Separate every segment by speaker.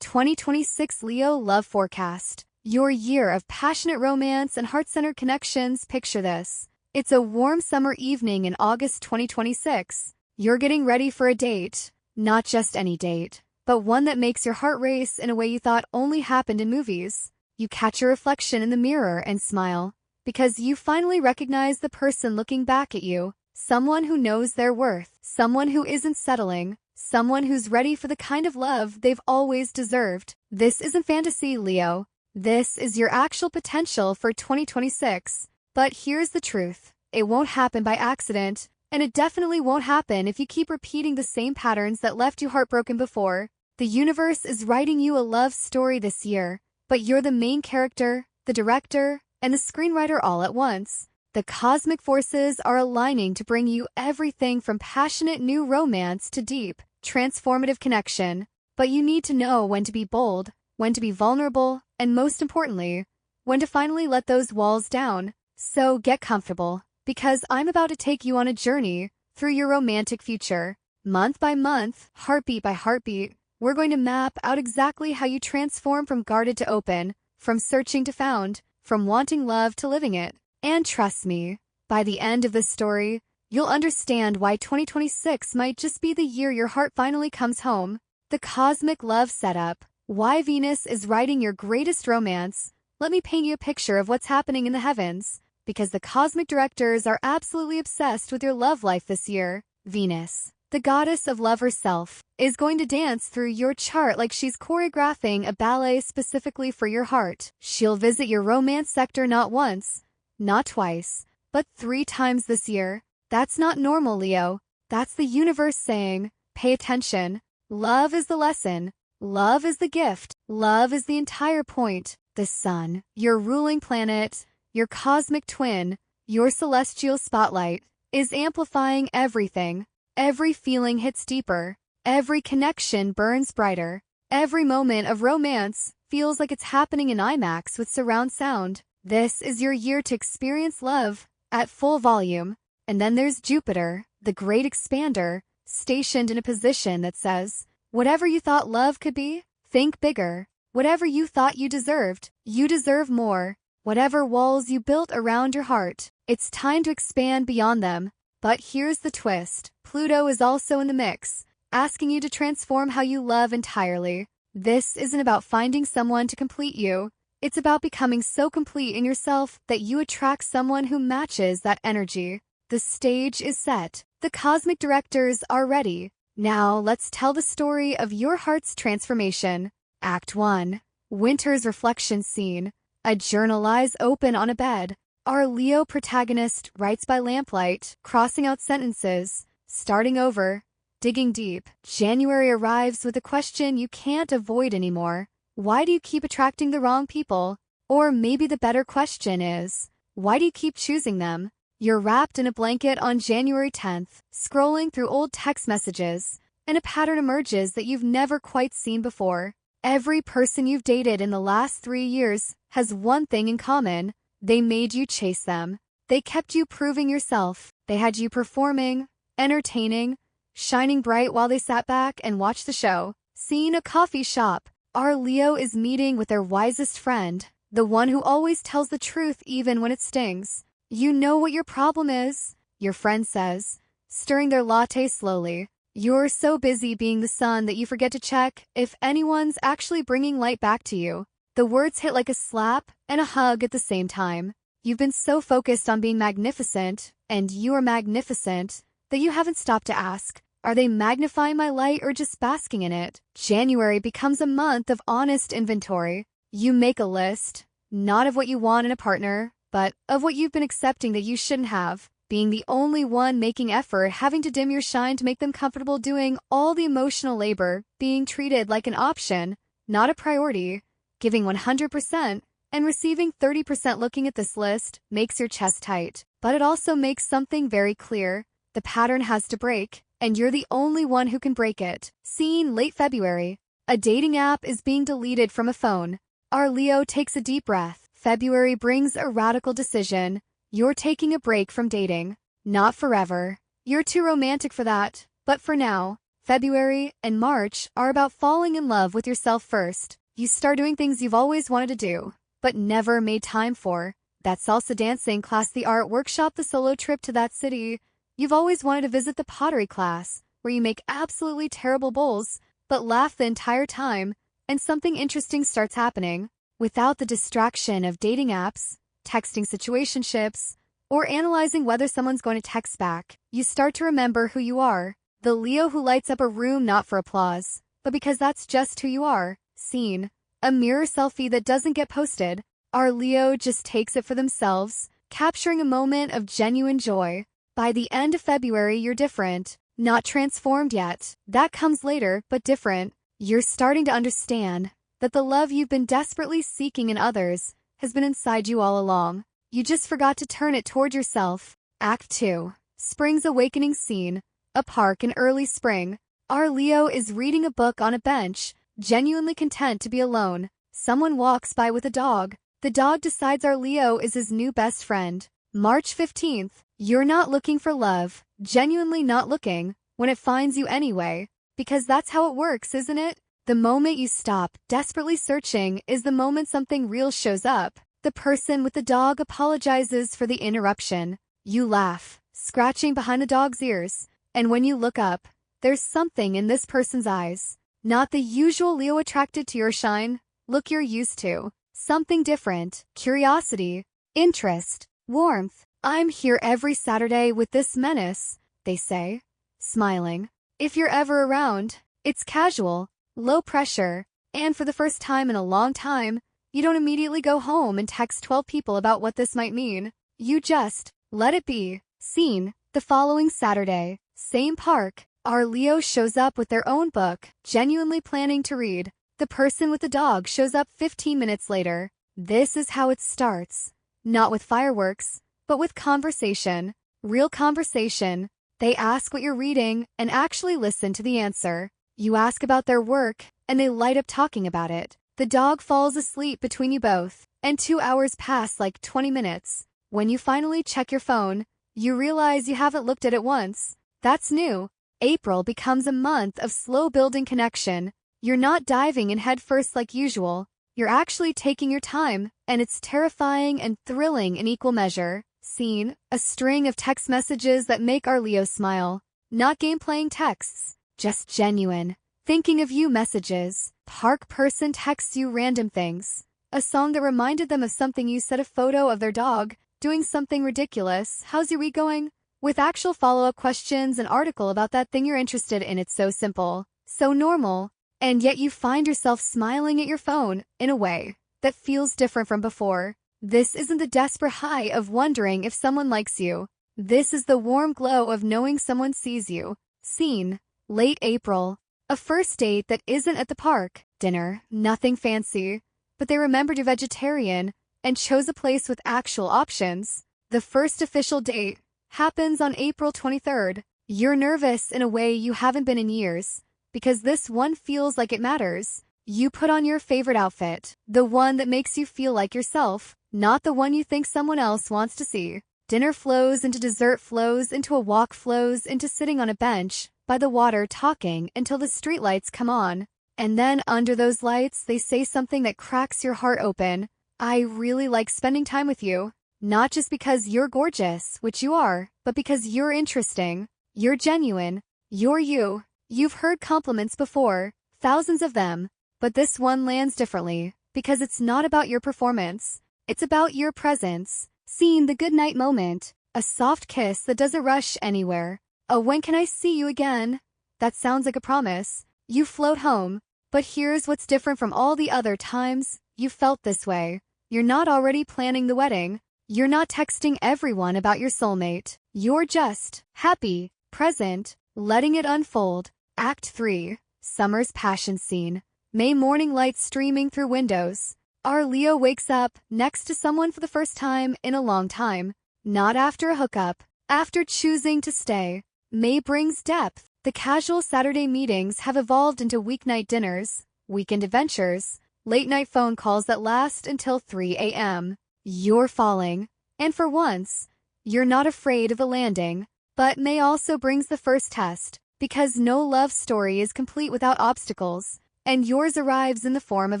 Speaker 1: 2026 Leo Love Forecast. Your year of passionate romance and heart-centered connections. Picture this. It's a warm summer evening in August 2026. You're getting ready for a date. Not just any date, but one that makes your heart race in a way you thought only happened in movies. You catch your reflection in the mirror and smile, because you finally recognize the person looking back at you. Someone who knows their worth. Someone who isn't settling. Someone who's ready for the kind of love they've always deserved. This isn't fantasy, Leo. This is your actual potential for 2026. But here's the truth. It won't happen by accident, and it definitely won't happen if you keep repeating the same patterns that left you heartbroken before. The universe is writing you a love story this year, but you're the main character, the director, and the screenwriter all at once. The cosmic forces are aligning to bring you everything from passionate new romance to deep, transformative connection. But you need to know when to be bold, when to be vulnerable, and most importantly, when to finally let those walls down. So get comfortable, because I'm about to take you on a journey through your romantic future. Month by month, heartbeat by heartbeat, we're going to map out exactly how you transform from guarded to open, from searching to found, from wanting love to living it. And trust me, by the end of this story, you'll understand why 2026 might just be the year your heart finally comes home. The cosmic love setup. Why Venus is writing your greatest romance. Let me paint you a picture of what's happening in the heavens, because the cosmic directors are absolutely obsessed with your love life this year. Venus, the goddess of love herself, is going to dance through your chart like she's choreographing a ballet specifically for your heart. She'll visit your romance sector not once, not twice, but 3 times this year. That's not normal, Leo. That's the universe saying, pay attention. Love is the lesson. Love is the gift. Love is the entire point. The sun, your ruling planet, your cosmic twin, your celestial spotlight, is amplifying everything. Every feeling hits deeper. Every connection burns brighter. Every moment of romance feels like it's happening in IMAX with surround sound. This is your year to experience love at full volume. And then there's Jupiter, the great expander, stationed in a position that says, whatever you thought love could be, think bigger. Whatever you thought you deserve more. Whatever walls you built around your heart, it's time to expand beyond them. But here's the twist. Pluto is also in the mix, asking you to transform how you love entirely. This isn't about finding someone to complete you. It's about becoming so complete in yourself that you attract someone who matches that energy. The stage is set. The cosmic directors are ready. Now let's tell the story of your heart's transformation. Act 1. Winter's reflection scene. A journal lies open on a bed. Our Leo protagonist writes by lamplight, crossing out sentences, starting over, digging deep. January arrives with a question you can't avoid anymore. Why do you keep attracting the wrong people? Or maybe the better question is, why do you keep choosing them? You're wrapped in a blanket on January 10th, scrolling through old text messages, and a pattern emerges that you've never quite seen before. Every person you've dated in the last 3 years has one thing in common. They made you chase them. They kept you proving yourself. They had you performing, entertaining, shining bright while they sat back and watched the show. Seeing a coffee shop. Our Leo is meeting with their wisest friend, the one who always tells the truth even when it stings. You know what your problem is, your friend says, stirring their latte slowly. You're so busy being the sun that you forget to check if anyone's actually bringing light back to you. The words hit like a slap and a hug at the same time. You've been so focused on being magnificent, and you are magnificent, that you haven't stopped to ask, are they magnifying my light or just basking in it? January becomes a month of honest inventory. You make a list, not of what you want in a partner, but of what you've been accepting that you shouldn't have. Being the only one making effort, having to dim your shine to make them comfortable, doing all the emotional labor, being treated like an option, not a priority, giving 100%, and receiving 30%. Looking at this list makes your chest tight. But it also makes something very clear. The pattern has to break, and you're the only one who can break it. Seen late February. A dating app is being deleted from a phone. Our Leo takes a deep breath. February brings a radical decision. You're taking a break from dating. Not forever. You're too romantic for that. But for now, February and March are about falling in love with yourself first. You start doing things you've always wanted to do, but never made time for. That salsa dancing class, the art workshop, the solo trip to that city. You've always wanted to visit the pottery class, where you make absolutely terrible bowls, but laugh the entire time, and something interesting starts happening. Without the distraction of dating apps, texting situationships, or analyzing whether someone's going to text back, you start to remember who you are. The Leo who lights up a room not for applause, but because that's just who you are. Scene. A mirror selfie that doesn't get posted. Our Leo just takes it for themselves, capturing a moment of genuine joy. By the end of February, you're different. Not transformed yet. That comes later, but different. You're starting to understand that the love you've been desperately seeking in others has been inside you all along. You just forgot to turn it toward yourself. Act 2. Spring's awakening scene. A park in early spring. Our Leo is reading a book on a bench, genuinely content to be alone. Someone walks by with a dog. The dog decides our Leo is his new best friend. March 15th. You're not looking for love, genuinely not looking, when it finds you anyway. Because that's how it works, isn't it? The moment you stop desperately searching is the moment something real shows up. The person with the dog apologizes for the interruption. You laugh, scratching behind the dog's ears. And when you look up, there's something in this person's eyes. Not the usual Leo attracted to your shine look you're used to. Something different. Curiosity, interest, warmth. I'm here every Saturday with this menace, they say, smiling. If you're ever around, it's casual, low pressure, and for the first time in a long time, you don't immediately go home and text 12 people about what this might mean. You just let it be. Scene. The following Saturday, same park. Our Leo shows up with their own book, genuinely planning to read. The person with the dog shows up 15 minutes later. This is how it starts. Not with fireworks, but with conversation. Real conversation. They ask what you're reading and actually listen to the answer. You ask about their work, and they light up talking about it. The dog falls asleep between you both, and 2 hours pass like 20 minutes. When you finally check your phone, you realize you haven't looked at it once. That's new. April becomes a month of slow-building connection. You're not diving in headfirst like usual. You're actually taking your time, and it's terrifying and thrilling in equal measure. Scene. A string of text messages that make our Leo smile. Not game-playing texts, just genuine, thinking of you messages. Park person texts you random things. A song that reminded them of something you said, a photo of their dog, doing something ridiculous. How's your week going? With actual follow-up questions, an article about that thing you're interested in. It's so simple, so normal, and yet you find yourself smiling at your phone in a way that feels different from before. This isn't the desperate high of wondering if someone likes you. This is the warm glow of knowing someone sees you. Scene. Late April. A first date that isn't at the park. Dinner. Nothing fancy. But they remembered you're vegetarian and chose a place with actual options. The first official date happens on April 23rd. You're nervous in a way you haven't been in years, because this one feels like it matters. You put on your favorite outfit, the one that makes you feel like yourself, not the one you think someone else wants to see. Dinner flows into dessert, flows into a walk, flows into sitting on a bench by the water talking until the streetlights come on. And then under those lights, they say something that cracks your heart open. I really like spending time with you. Not just because you're gorgeous, which you are, but because you're interesting. You're genuine. You're you. You've heard compliments before, thousands of them, but this one lands differently, because it's not about your performance. It's about your presence. Scene. The goodnight moment. A soft kiss that doesn't rush anywhere. A when can I see you again? That sounds like a promise. You float home. But here's what's different from all the other times you felt this way. You're not already planning the wedding. You're not texting everyone about your soulmate. You're just happy, present, letting it unfold. Act 3. Summer's passion scene. May morning light streaming through windows. Our Leo wakes up next to someone for the first time in a long time. Not after a hookup, after choosing to stay. May brings depth. The casual Saturday meetings have evolved into weeknight dinners, weekend adventures, late-night phone calls that last until 3 a.m. You're falling, and for once, you're not afraid of a landing. But May also brings the first test. Because no love story is complete without obstacles, and yours arrives in the form of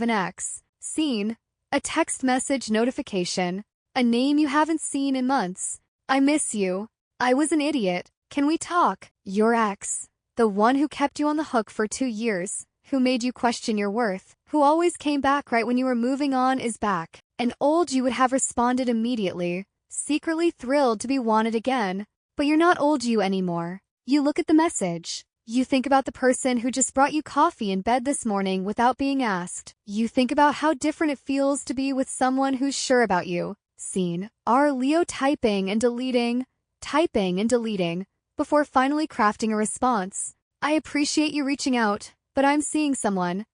Speaker 1: an X. Scene. A text message notification. A name you haven't seen in months. I miss you. I was an idiot. Can we talk? Your ex. The one who kept you on the hook for 2 years, who made you question your worth, who always came back right when you were moving on, is back. And old you would have responded immediately, secretly thrilled to be wanted again. But you're not old you anymore. You look at the message. You think about the person who just brought you coffee in bed this morning without being asked. You think about how different it feels to be with someone who's sure about you. Scene. Are Leo typing and deleting, before finally crafting a response. I appreciate you reaching out, but I'm seeing someone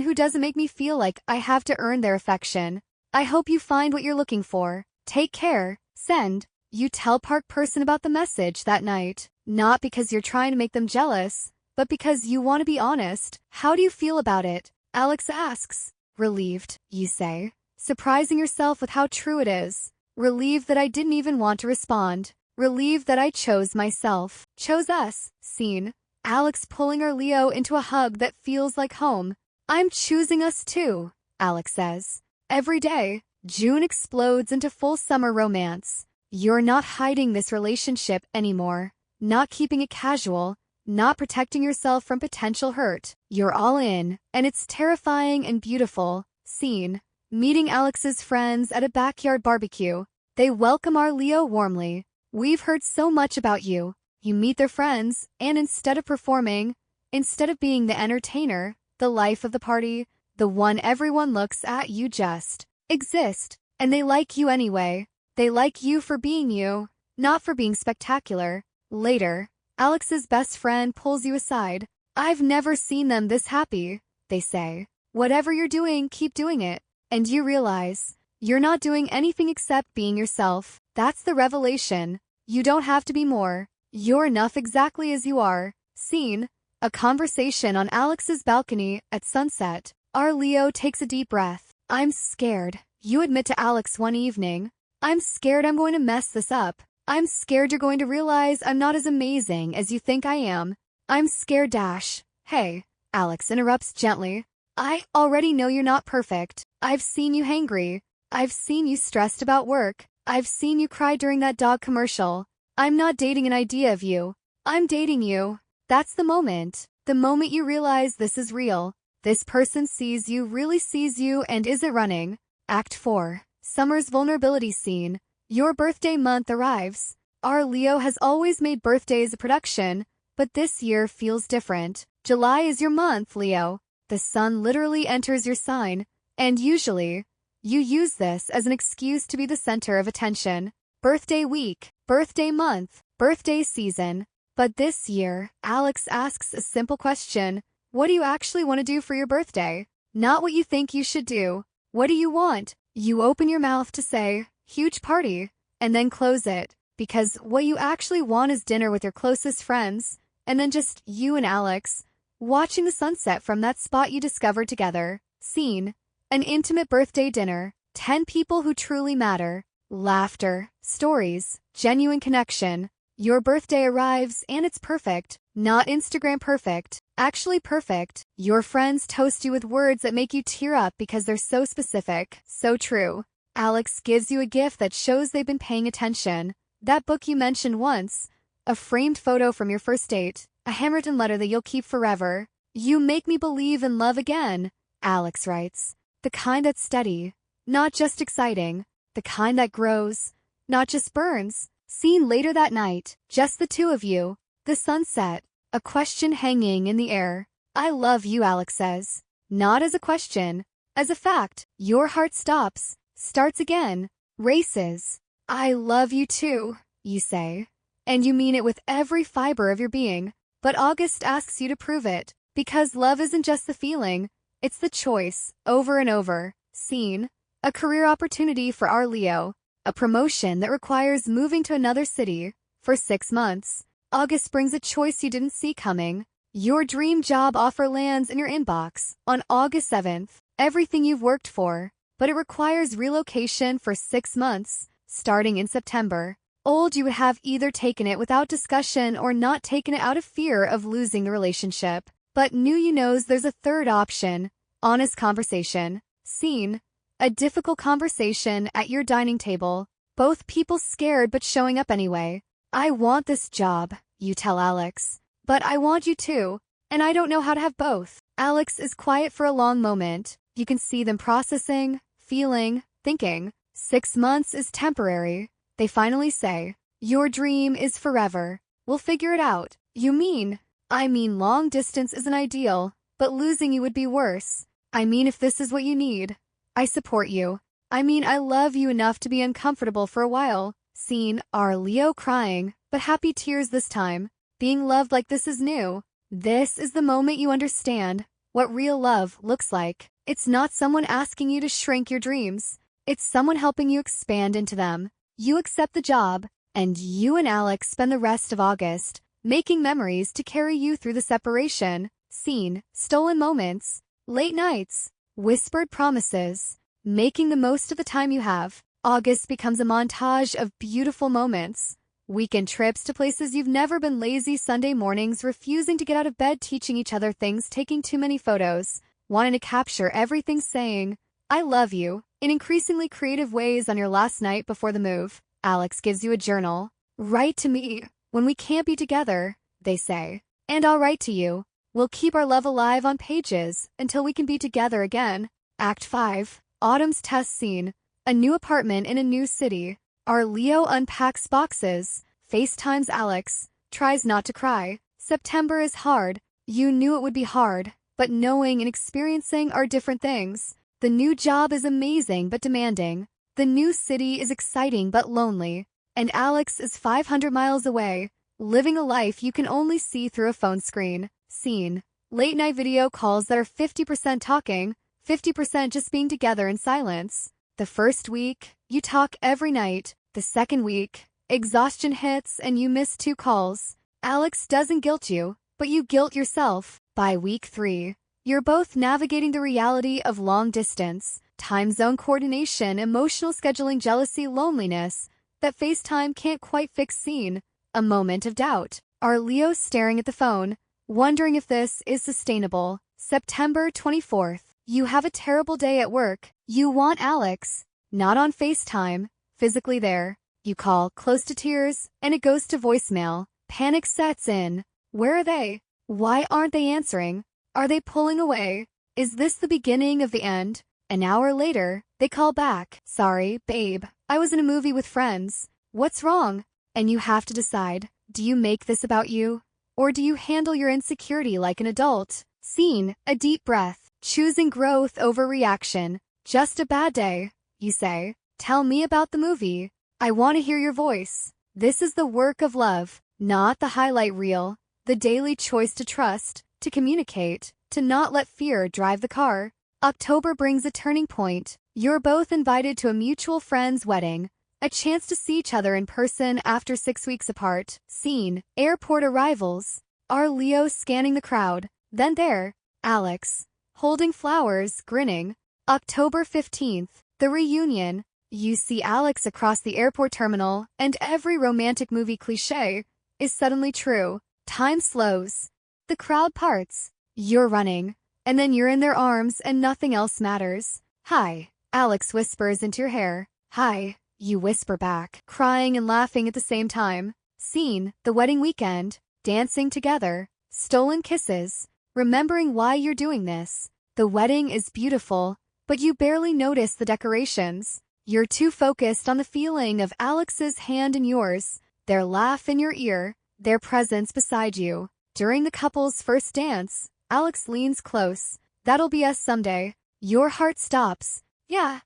Speaker 1: who doesn't make me feel like I have to earn their affection. I hope you find what you're looking for. Take care. Send. You tell park person about the message that night, not because you're trying to make them jealous, but because you want to be honest. How do you feel about it? Alex asks. Relieved, you say, surprising yourself with how true it is. Relieved that I didn't even want to respond. Relieved that I chose myself. Chose us. Scene. Alex pulling her Leo into a hug that feels like home. I'm choosing us too, Alex says. Every day, June explodes into full summer romance. You're not hiding this relationship anymore, not keeping it casual, not protecting yourself from potential hurt. You're all in, and it's terrifying and beautiful. Scene. Meeting Alex's friends at a backyard barbecue. They welcome our Leo warmly. We've heard so much about you. You meet their friends, and instead of performing, instead of being the entertainer, the life of the party, the one everyone looks at, you just exist. And they like you anyway. They like you for being you, not for being spectacular. Later, Alex's best friend pulls you aside. I've never seen them this happy, they say. Whatever you're doing, keep doing it. And you realize, you're not doing anything except being yourself. That's the revelation. You don't have to be more. You're enough exactly as you are. Scene. A conversation on Alex's balcony at sunset. Our Leo takes a deep breath. I'm scared. You admit to Alex one evening. I'm scared I'm going to mess this up. I'm scared you're going to realize I'm not as amazing as you think I am. I'm scared dash. Hey, Alex interrupts gently. I already know you're not perfect. I've seen you hangry. I've seen you stressed about work. I've seen you cry during that dog commercial. I'm not dating an idea of you. I'm dating you. That's the moment. The moment you realize this is real. This person sees you, really sees you, and isn't running. Act 4. Summer's vulnerability scene. Your birthday month arrives. Our Leo has always made birthdays a production, but this year feels different. July is your month, Leo. The sun literally enters your sign, and usually, you use this as an excuse to be the center of attention. Birthday week, birthday month, birthday season. But this year, Alex asks a simple question. What do you actually want to do for your birthday? Not what you think you should do. What do you want? You open your mouth to say, huge party, and then close it, because what you actually want is dinner with your closest friends, and then just you and Alex, watching the sunset from that spot you discovered together. Scene. An intimate birthday dinner. 10 people who truly matter. Laughter, stories, genuine connection. Your birthday arrives and it's perfect. Not Instagram perfect, actually perfect. Your friends toast you with words that make you tear up because they're so specific, so true. Alex gives you a gift that shows they've been paying attention. That book you mentioned once. A framed photo from your first date. A handwritten letter that you'll keep forever. You make me believe in love again, Alex writes. The kind that's steady, not just exciting. The kind that grows, not just burns. Seen later that night, just the two of you. The sunset, a question hanging in the air. I love you, Alex says. Not as a question, as a fact. Your heart stops, starts again, races. I love you too, you say. And you mean it with every fiber of your being. But August asks you to prove it, because love isn't just the feeling, it's the choice, over and over. Scene. A career opportunity for our Leo. A promotion that requires moving to another city for 6 months. August brings a choice you didn't see coming. Your dream job offer lands in your inbox on August 7th. Everything you've worked for, but it requires relocation for 6 months, starting in September. Old, you would have either taken it without discussion or not taken it out of fear of losing the relationship. But new, you knows there's a third option. Honest conversation. Scene. A difficult conversation at your dining table. Both people scared but showing up anyway. I want this job, you tell Alex. But I want you too, and I don't know how to have both. Alex is quiet for a long moment. You can see them processing, feeling, thinking. 6 months is temporary. They finally say, your dream is forever. We'll figure it out. You mean? I mean long distance isn't ideal, but losing you would be worse. I mean if this is what you need. I support you. I mean I love you enough to be uncomfortable for a while. Scene, our Leo crying, but happy tears this time. Being loved like this is new. This is the moment you understand what real love looks like. It's not someone asking you to shrink your dreams. It's someone helping you expand into them. You accept the job, and you and Alex spend the rest of August making memories to carry you through the separation. Scene, stolen moments, late nights, whispered promises, making the most of the time you have. August becomes a montage of beautiful moments. Weekend trips to places you've never been, lazy Sunday mornings, refusing to get out of bed, teaching each other things, taking too many photos, wanting to capture everything, saying, I love you, in increasingly creative ways on your last night before the move. Alex gives you a journal. Write to me when we can't be together, they say. And I'll write to you. We'll keep our love alive on pages until we can be together again. Act 5. Autumn's test scene. A new apartment in a new city. Our Leo unpacks boxes, FaceTimes Alex, tries not to cry. September is hard. You knew it would be hard, but knowing and experiencing are different things. The new job is amazing but demanding. The new city is exciting but lonely. And Alex is 500 miles away, living a life you can only see through a phone screen. Scene. Late night video calls that are 50% talking, 50% just being together in silence. The first week, you talk every night. The second week, exhaustion hits and you miss 2 calls. Alex doesn't guilt you, but you guilt yourself. By week 3, you're both navigating the reality of long distance, time zone coordination, emotional scheduling, jealousy, loneliness that FaceTime can't quite fix. Scene. A moment of doubt. Are Leo staring at the phone, wondering if this is sustainable? September 24th. You have a terrible day at work. You want Alex, not on FaceTime, physically there. You call, close to tears, and it goes to voicemail. Panic sets in. Where are they? Why aren't they answering? Are they pulling away? Is this the beginning of the end? An hour later, they call back. Sorry, babe. I was in a movie with friends. What's wrong? And you have to decide, do you make this about you? Or do you handle your insecurity like an adult? Scene. A deep breath. Choosing growth over reaction. Just a bad day, you say. Tell me about the movie. I want to hear your voice. This is the work of love, not the highlight reel. The daily choice to trust, to communicate, to not let fear drive the car. October brings a turning point. You're both invited to a mutual friend's wedding. A chance to see each other in person after 6 weeks apart. Scene. Airport arrivals. Are Leo scanning the crowd. Then there, Alex, holding flowers, grinning. October 15th. The reunion. You see Alex across the airport terminal, and every romantic movie cliché is suddenly true. Time slows. The crowd parts. You're running. And then you're in their arms and nothing else matters. Hi, Alex whispers into your hair. Hi, you whisper back, crying and laughing at the same time. Scene. The wedding weekend. Dancing together. Stolen kisses. Remembering why you're doing this. The wedding is beautiful, but you barely notice the decorations. You're too focused on the feeling of Alex's hand in yours, their laugh in your ear, their presence beside you. During the couple's first dance, Alex leans close. That'll be us someday. Your heart stops. Yeah.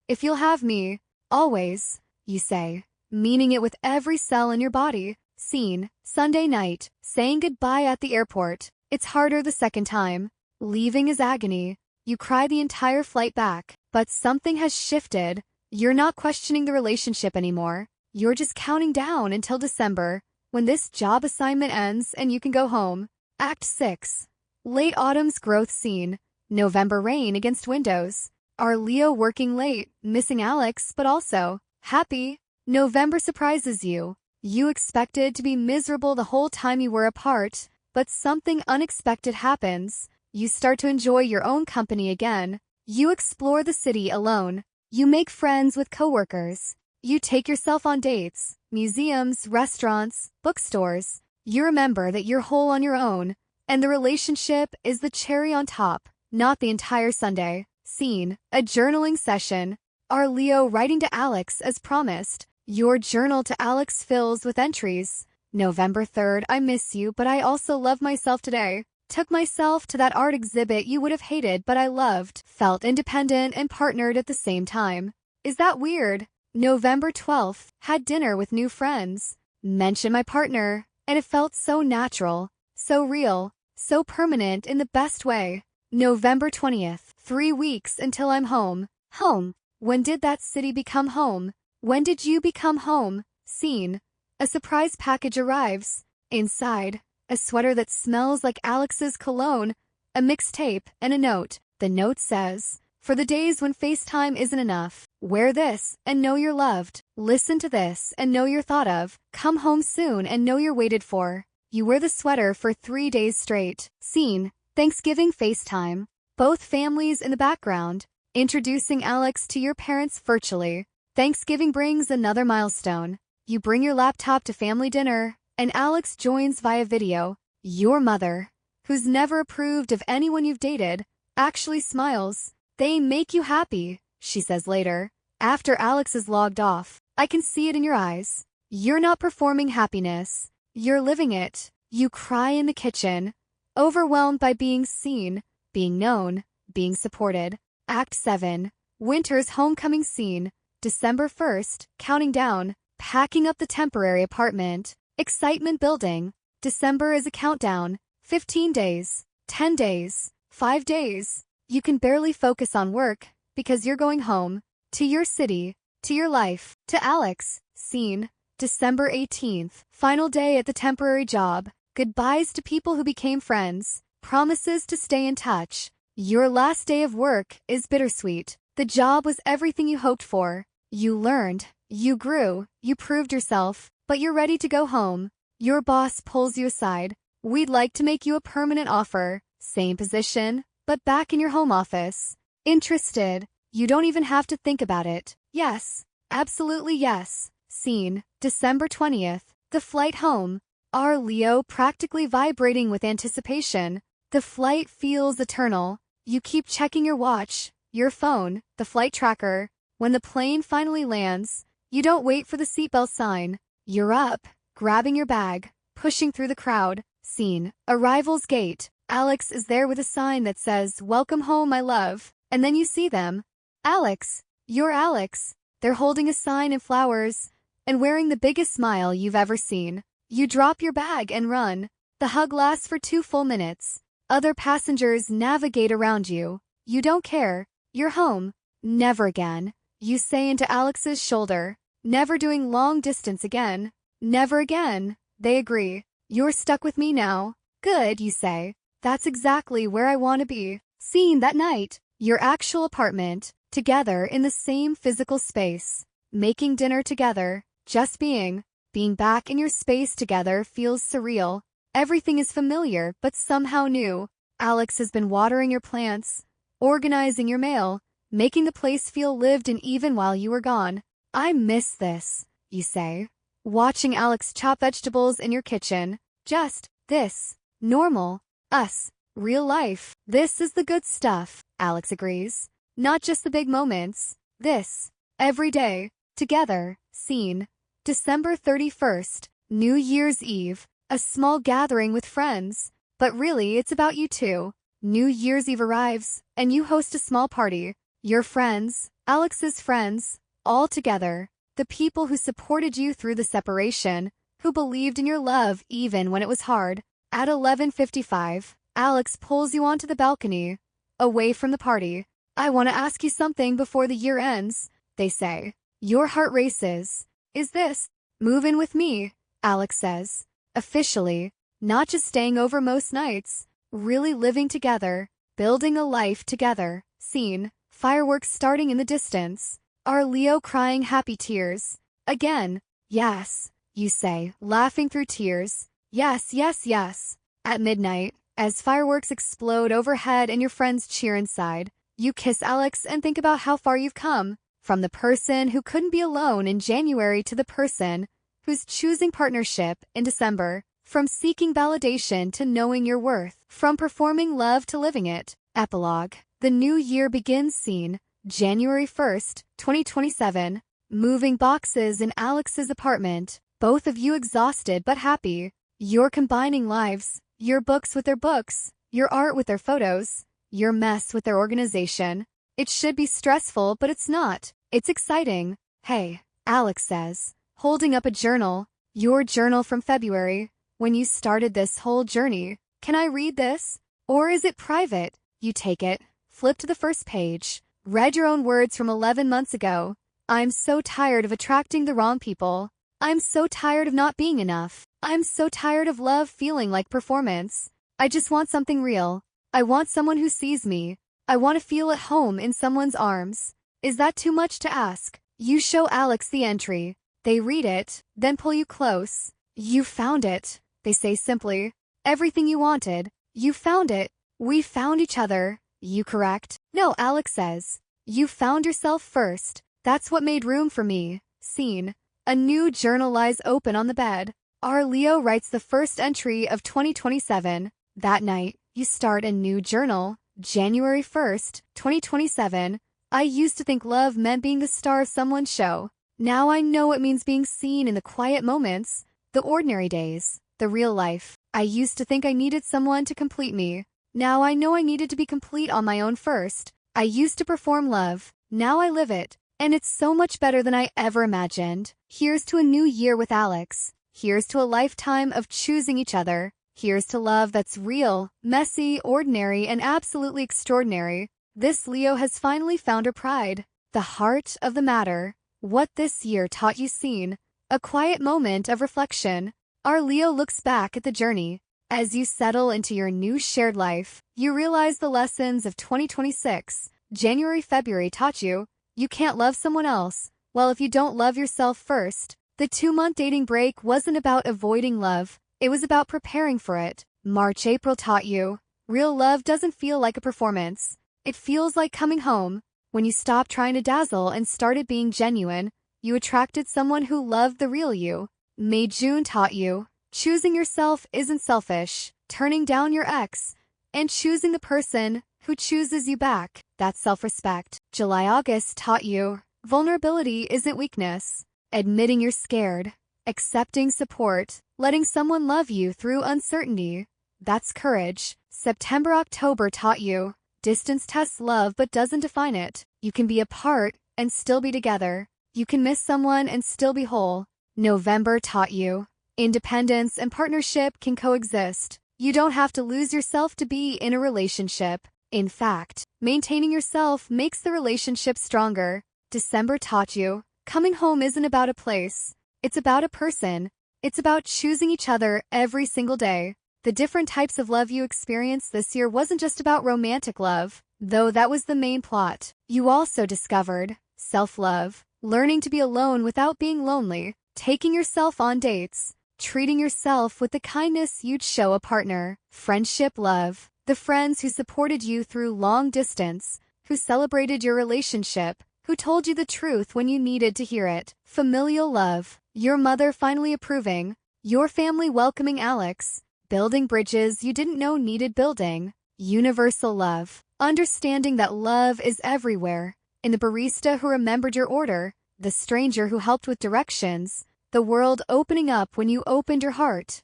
Speaker 1: If you'll have me, always, you say, meaning it with every cell in your body. Scene. Sunday night. Saying goodbye at the airport. It's harder the second time. Leaving is agony. You cry the entire flight back. But something has shifted. You're not questioning the relationship anymore. You're just counting down until December, when this job assignment ends and you can go home. Act 6. Late autumn's growth scene. November rain against windows. Are Leo working late, missing Alex, but also happy? November surprises you. You expected to be miserable the whole time you were apart, but something unexpected happens. You start to enjoy your own company again. You explore the city alone. You make friends with coworkers. You take yourself on dates, museums, restaurants, bookstores. You remember that you're whole on your own, and the relationship is the cherry on top, not the entire sundae. Scene: a journaling session. Are Leo writing to Alex as promised? Your journal to Alex fills with entries. November 3rd, I miss you, but I also love myself today. Took myself to that art exhibit you would have hated but I loved. Felt independent and partnered at the same time. Is that weird? November 12th, had dinner with new friends. Mentioned my partner, and it felt so natural, so real, so permanent in the best way. November 20th, 3 weeks until I'm home. Home. When did that city become home? When did you become home? Scene: a surprise package arrives. Inside, a sweater that smells like Alex's cologne, a mixtape, and a note. The note says, "For the days when FaceTime isn't enough, wear this and know you're loved. Listen to this and know you're thought of. Come home soon and know you're waited for." You wear the sweater for 3 days straight. Scene: Thanksgiving FaceTime. Both families in the background, introducing Alex to your parents virtually. Thanksgiving brings another milestone. You bring your laptop to family dinner, and Alex joins via video. Your mother, who's never approved of anyone you've dated, actually smiles. "They make you happy," she says later. After Alex is logged off, "I can see it in your eyes. You're not performing happiness. You're living it." You cry in the kitchen, overwhelmed by being seen, being known, being supported. Act 7. Winter's homecoming scene. December 1st, counting down, packing up the temporary apartment. Excitement building. December is a countdown. 15 days, 10 days, 5 days. You can barely focus on work because you're going home. To your city, to your life, to Alex. Scene: December 18th, final day at the temporary job. Goodbyes to people who became friends. Promises to stay in touch. Your last day of work is bittersweet. The job was everything you hoped for. You learned, you grew, you proved yourself, but you're ready to go home. Your boss pulls you aside. "We'd like to make you a permanent offer. Same position, but back in your home office." Interested? You don't even have to think about it. Yes, absolutely yes. Scene: December 20th, the flight home. Are Leo practically vibrating with anticipation? The flight feels eternal. You keep checking your watch, your phone, the flight tracker. When the plane finally lands, you don't wait for the seatbelt sign. You're up, grabbing your bag, pushing through the crowd. Scene: arrival's gate. Alex is there with a sign that says, "Welcome home, my love." And then you see them. Alex. You're Alex. They're holding a sign and flowers, and wearing the biggest smile you've ever seen. You drop your bag and run. The hug lasts for 2 full minutes. Other passengers navigate around you. You don't care. You're home. Never again. You say into Alex's shoulder. Never doing long distance again. Never again. They agree. You're stuck with me now. Good, you say. That's exactly where I want to be. Scene that night. Your actual apartment. Together in the same physical space. Making dinner together. Just being. Being back in your space together feels surreal. Everything is familiar but somehow new. Alex has been watering your plants, organizing your mail, making the place feel lived in even while you were gone. I miss this, you say. Watching Alex chop vegetables in your kitchen. Just this. Normal. Us. Real life. This is the good stuff, Alex agrees. Not just the big moments. This. Every day. Together. Scene. December 31st. New Year's Eve. A small gathering with friends. But really, it's about you two. New Year's Eve arrives, and you host a small party. Your friends, Alex's friends, all together. The people who supported you through the separation, who believed in your love even when it was hard. At 11:55, Alex pulls you onto the balcony, away from the party. I want to ask you something before the year ends, they say. Your heart races. Is this? Move in with me, Alex says. Officially, not just staying over most nights, really living together, building a life together. Scene, fireworks starting in the distance. Are Leo crying happy tears? Again. Yes, you say, laughing through tears. Yes, yes, yes. At midnight, as fireworks explode overhead and your friends cheer inside, you kiss Alex and think about how far you've come. From the person who couldn't be alone in January to the person who's choosing partnership in December. From seeking validation to knowing your worth. From performing love to living it. Epilogue. The new year begins scene. January 1st, 2027. Moving boxes in Alex's apartment. Both of you exhausted but happy. You're combining lives. Your books with their books. Your art with their photos. Your mess with their organization. It should be stressful, but it's not. It's exciting. Hey, Alex says, holding up a journal. Your journal from February. When you started this whole journey. Can I read this? Or is it private? You take it, flip to the first page, read your own words from 11 months ago. I'm so tired of attracting the wrong people. I'm so tired of not being enough. I'm so tired of love feeling like performance. I just want something real. I want someone who sees me. I want to feel at home in someone's arms. Is that too much to ask? You show Alex the entry. They read it, then pull you close. You found it. They say simply, everything you wanted. You found it. We found each other. You correct? No, Alex says. You found yourself first. That's what made room for me. Scene. A new journal lies open on the bed. Our Leo writes the first entry of 2027. That night, you start a new journal. January 1st, 2027. I used to think love meant being the star of someone's show. Now I know it means being seen in the quiet moments, the ordinary days. The real life. I used to think I needed someone to complete me. Now I know I needed to be complete on my own first. I used to perform love. Now I live it. And it's so much better than I ever imagined. Here's to a new year with Alex. Here's to a lifetime of choosing each other. Here's to love that's real, messy, ordinary, and absolutely extraordinary. This Leo has finally found her pride. The heart of the matter. What this year taught you seen. A quiet moment of reflection. Our Leo looks back at the journey. As you settle into your new shared life, you realize the lessons of 2026, January-February taught you. You can't love someone else. Well, if you don't love yourself first. The 2-month dating break wasn't about avoiding love. It was about preparing for it. March-April taught you. Real love doesn't feel like a performance. It feels like coming home. When you stopped trying to dazzle and started being genuine, you attracted someone who loved the real you. May-June taught you, choosing yourself isn't selfish, turning down your ex, and choosing the person who chooses you back, that's self-respect. July-August taught you, vulnerability isn't weakness, admitting you're scared, accepting support, letting someone love you through uncertainty, that's courage. September-October taught you, distance tests love but doesn't define it. You can be apart and still be together. You can miss someone and still be whole. November taught you, independence and partnership can coexist. You don't have to lose yourself to be in a relationship. In fact, maintaining yourself makes the relationship stronger. December taught you, coming home isn't about a place. It's about a person. It's about choosing each other every single day. The different types of love you experienced this year wasn't just about romantic love, though that was the main plot. You also discovered self-love, learning to be alone without being lonely, taking yourself on dates, treating yourself with the kindness you'd show a partner, friendship love, the friends who supported you through long distance, who celebrated your relationship, who told you the truth when you needed to hear it, familial love, your mother finally approving, your family welcoming Alex, building bridges you didn't know needed building, universal love, understanding that love is everywhere, in the barista who remembered your order, the stranger who helped with directions, the world opening up when you opened your heart.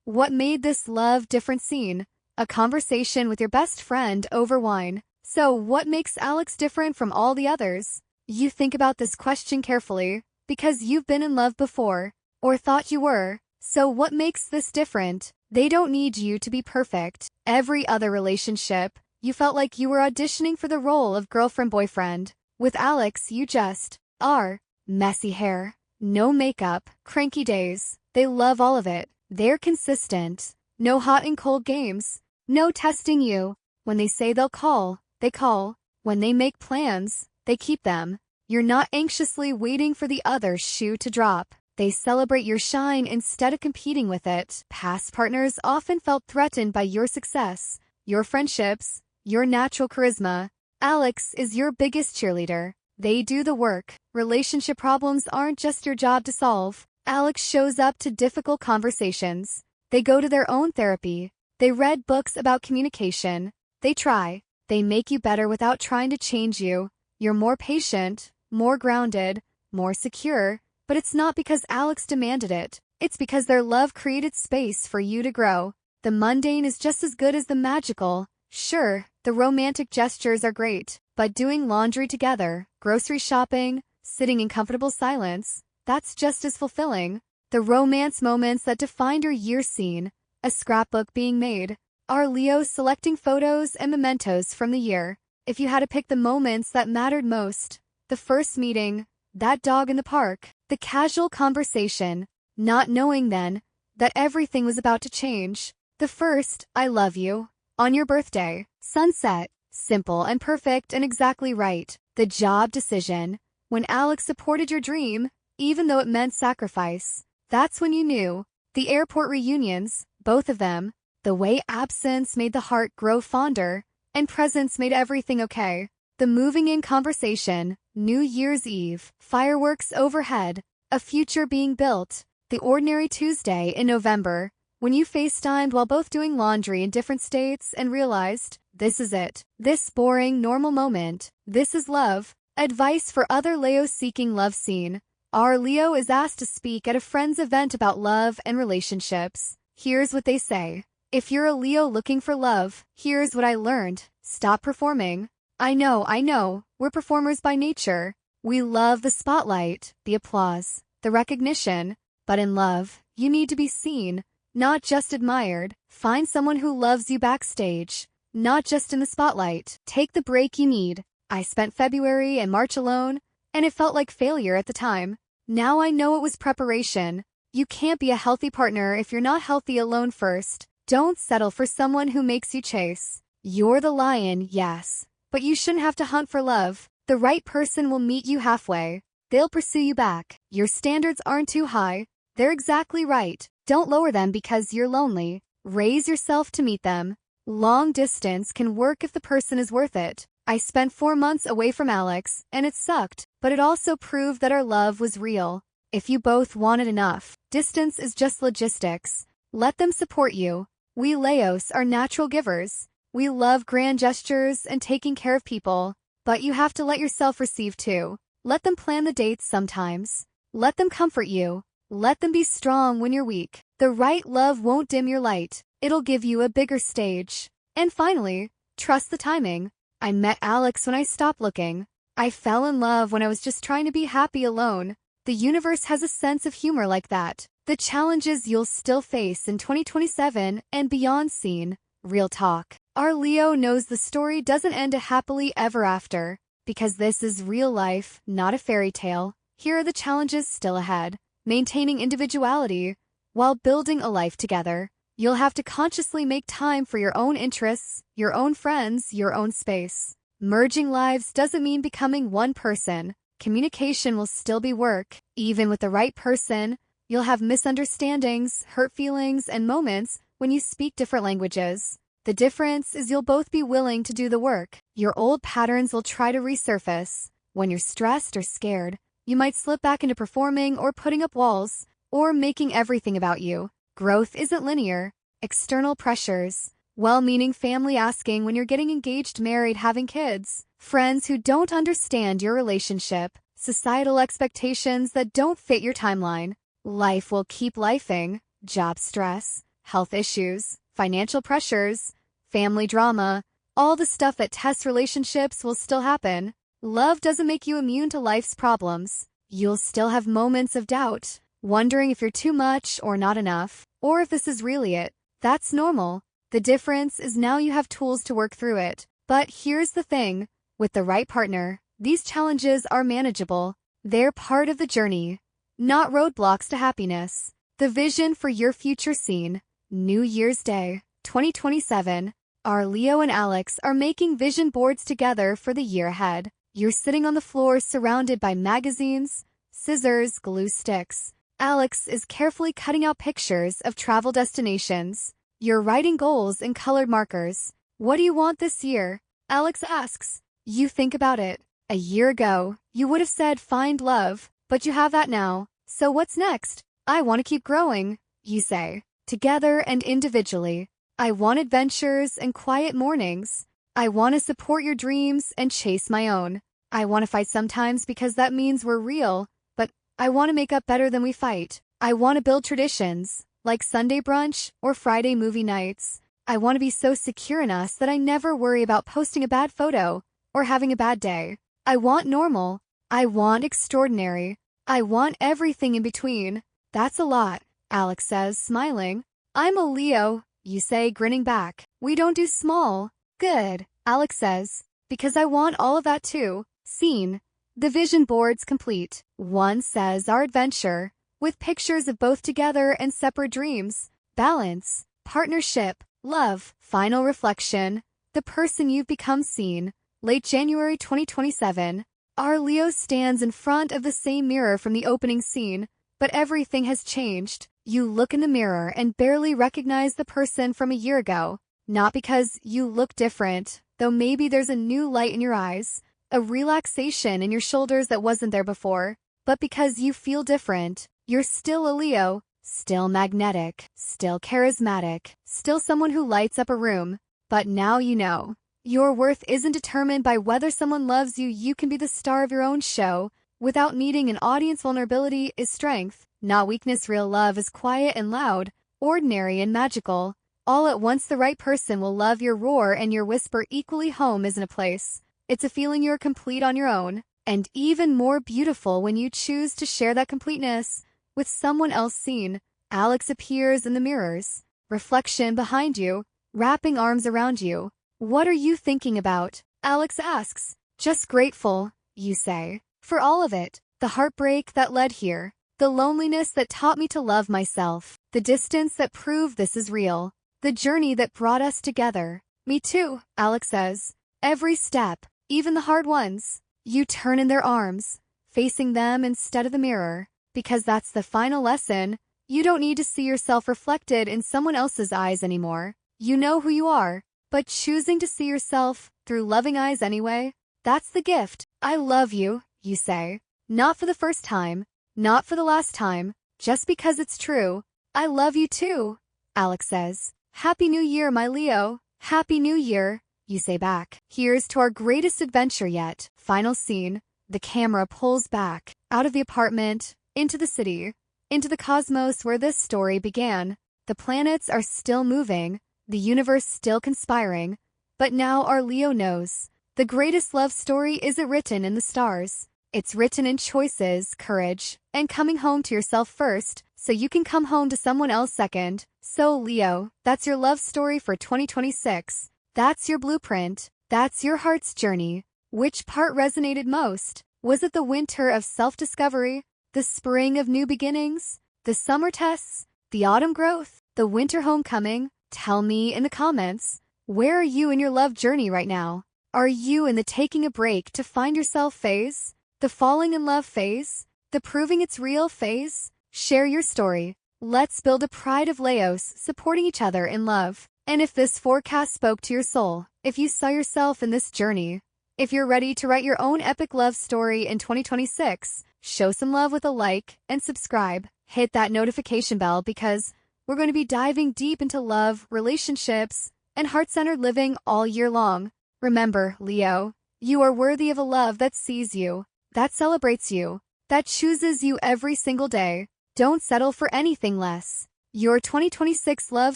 Speaker 1: What made this love different scene? A conversation with your best friend over wine. So what makes Alex different from all the others? You think about this question carefully, because you've been in love before, or thought you were. So what makes this different? They don't need you to be perfect. Every other relationship, you felt like you were auditioning for the role of girlfriend-boyfriend. With Alex, you just are. Messy hair, no makeup, cranky days. They love all of it. They're consistent. No hot and cold games. No testing you. When they say they'll call, they call. When they make plans, they keep them. You're not anxiously waiting for the other shoe to drop. They celebrate your shine instead of competing with it. Past partners often felt threatened by your success, your friendships, your natural charisma. Alex is your biggest cheerleader. They do the work. Relationship problems aren't just your job to solve. Alex shows up to difficult conversations. They go to their own therapy. They read books about communication. They try. They make you better without trying to change you. You're more patient, more grounded, more secure, but it's not because Alex demanded it. It's because their love created space for you to grow. The mundane is just as good as the magical. Sure, the romantic gestures are great, but doing laundry together, grocery shopping, sitting in comfortable silence, that's just as fulfilling. The romance moments that defined your year scene, a scrapbook being made, are Leo selecting photos and mementos from the year. If you had to pick the moments that mattered most, the first meeting, that dog in the park, the casual conversation, not knowing then that everything was about to change. The first, I love you, on your birthday, sunset, simple and perfect and exactly right. The job decision, when Alex supported your dream, even though it meant sacrifice. That's when you knew. The airport reunions, both of them, the way absence made the heart grow fonder, and presence made everything okay. The moving in conversation, New Year's Eve, fireworks overhead, a future being built. The ordinary Tuesday in November, when you FaceTimed while both doing laundry in different states and realized, this is it. This boring, normal moment. This is love. Advice for other Leos seeking love scene. Our Leo is asked to speak at a friend's event about love and relationships. Here's what they say. If you're a Leo looking for love, here's what I learned. Stop performing. I know, we're performers by nature. We love the spotlight, the applause, the recognition. But in love, you need to be seen, not just admired. Find someone who loves you backstage, not just in the spotlight. Take the break you need. I spent February and March alone, and it felt like failure at the time. Now I know it was preparation. You can't be a healthy partner if you're not healthy alone first. Don't settle for someone who makes you chase. You're the lion, yes, but you shouldn't have to hunt for love. The right person will meet you halfway. They'll pursue you back. Your standards aren't too high. They're exactly right. Don't lower them because you're lonely. Raise yourself to meet them. Long distance can work if the person is worth it. I spent 4 months away from Alex, and it sucked, but it also proved that our love was real. If you both wanted enough, distance is just logistics. Let them support you. We Leos are natural givers. We love grand gestures and taking care of people, but you have to let yourself receive too. Let them plan the dates sometimes. Let them comfort you. Let them be strong when you're weak. The right love won't dim your light. It'll give you a bigger stage. And finally, trust the timing. I met Alex when I stopped looking. I fell in love when I was just trying to be happy alone. The universe has a sense of humor like that. The challenges you'll still face in 2027 and beyond scene. Real talk. Our Leo knows the story doesn't end a happily ever after. Because this is real life, not a fairy tale. Here are the challenges still ahead. Maintaining individuality while building a life together. You'll have to consciously make time for your own interests, your own friends, your own space. Merging lives doesn't mean becoming one person. Communication will still be work. Even with the right person, you'll have misunderstandings, hurt feelings, and moments when you speak different languages. The difference is you'll both be willing to do the work. Your old patterns will try to resurface. When you're stressed or scared, you might slip back into performing or putting up walls, or making everything about you. Growth isn't linear. External pressures, well-meaning family asking when you're getting engaged, married, having kids, friends who don't understand your relationship, societal expectations that don't fit your timeline. Life will keep lifing. Job stress, health issues, financial pressures, family drama, all the stuff that tests relationships will still happen. Love doesn't make you immune to life's problems. You'll still have moments of doubt, wondering if you're too much or not enough, or if this is really it. That's normal. The difference is now you have tools to work through it. But here's the thing. With the right partner, these challenges are manageable. They're part of the journey, not roadblocks to happiness. The vision for your future scene. New Year's Day, 2027. Our Leo and Alex are making vision boards together for the year ahead. You're sitting on the floor surrounded by magazines, scissors, glue sticks. Alex is carefully cutting out pictures of travel destinations. You're writing goals in colored markers. What do you want this year? Alex asks. You think about it. A year ago, you would have said find love, but you have that now. So what's next? I want to keep growing, you say, together and individually. I want adventures and quiet mornings. I want to support your dreams and chase my own. I want to fight sometimes because that means we're real, but I want to make up better than we fight. I want to build traditions, like Sunday brunch or Friday movie nights. I want to be so secure in us that I never worry about posting a bad photo or having a bad day. I want normal. I want extraordinary. I want everything in between. That's a lot, Alex says, smiling. I'm a Leo, you say, grinning back. We don't do small. Good, Alex says, because I want all of that too. Scene. The vision board's complete. One says our adventure, with pictures of both together and separate dreams. Balance, partnership, love, final reflection. The person you've become seen. Late January 2027. Our Leo stands in front of the same mirror from the opening scene, but everything has changed. You look in the mirror and barely recognize the person from a year ago. Not because you look different, though maybe there's a new light in your eyes, a relaxation in your shoulders that wasn't there before, but because you feel different. You're still a Leo, still magnetic, still charismatic, still someone who lights up a room. But now you know. Your worth isn't determined by whether someone loves you. You can be the star of your own show, without needing an audience. Vulnerability is strength, not weakness. Real love is quiet and loud, ordinary and magical. All at once, the right person will love your roar and your whisper equally. Home isn't a place. It's a feeling. You're complete on your own, and even more beautiful when you choose to share that completeness with someone else. Seen. Alex appears in the mirror's reflection behind you, wrapping arms around you. What are you thinking about? Alex asks. Just grateful, you say, for all of it. The heartbreak that led here, the loneliness that taught me to love myself, the distance that proved this is real, the journey that brought us together. Me too, Alex says. Every step, even the hard ones, you turn in their arms, facing them instead of the mirror, because that's the final lesson. You don't need to see yourself reflected in someone else's eyes anymore. You know who you are, but choosing to see yourself through loving eyes anyway, that's the gift. I love you, you say. Not for the first time, not for the last time, just because it's true. I love you too, Alex says. Happy New Year, my Leo. Happy New Year, you say back. Here's to our greatest adventure yet. Final scene. The camera pulls back, out of the apartment, into the city, into the cosmos where this story began. The planets are still moving, the universe still conspiring, but now our Leo knows. The greatest love story isn't written in the stars. It's written in choices, courage, and coming home to yourself first, so you can come home to someone else second. So Leo, that's your love story for 2026. That's your blueprint. That's your heart's journey. Which part resonated most? Was it the winter of self-discovery, the spring of new beginnings, the summer tests, the autumn growth, the winter homecoming? Tell me in the comments. Where are you in your love journey right now? Are you in the taking a break to find yourself phase? The falling in love phase? The proving it's real phase? Share your story. Let's build a pride of Leos supporting each other in love. And if this forecast spoke to your soul, if you saw yourself in this journey, if you're ready to write your own epic love story in 2026, show some love with a like and subscribe. Hit that notification bell because we're going to be diving deep into love, relationships, and heart-centered living all year long. Remember, Leo, you are worthy of a love that sees you, that celebrates you, that chooses you every single day. Don't settle for anything less. Your 2026 love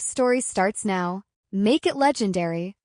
Speaker 1: story starts now. Make it legendary.